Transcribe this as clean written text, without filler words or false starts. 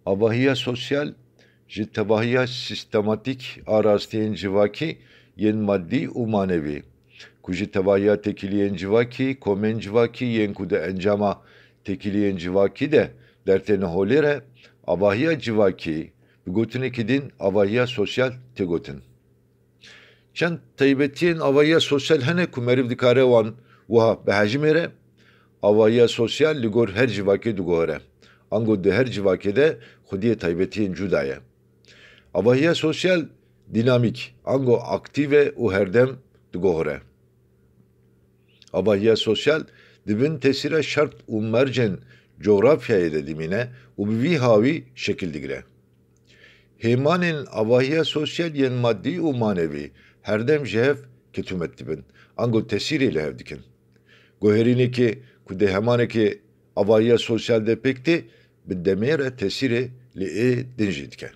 Abahiya sosyal ji tebahiya sistematik a rastiyên civakî yên maddî û manevî ku ji tebahiya tekiliyên civakî, komên civakî yên ku di encama tekiliyên civakî de dertên holê re abahiya civakî bi gotinekî din abahiya sosyal tê gotin. Çend taybetiyên abahiya sosyal hene ku meriv dikare wan wiha bihejimêre, abahiya sosyal li gor her civakê digohere. Ango di her civakê de xwediyê taybetiyên cuda ye. Abahiya sosyal dinamîk, ango aktiv e û herdem digohere. Abahiya sosyal dibin tesîra şert û mercên coğrafyayê de dimîne û bi vî havî şekil digire. Hêmanên abahiya sosyal yên maddî û manevî herdem ji hev ketûmet dibin, ango tesîrê li hev dikin. Goherînekê ku di hemanekê abahiya sosyal de pêk tê, bi demê re tesîrê li ê din jî dike.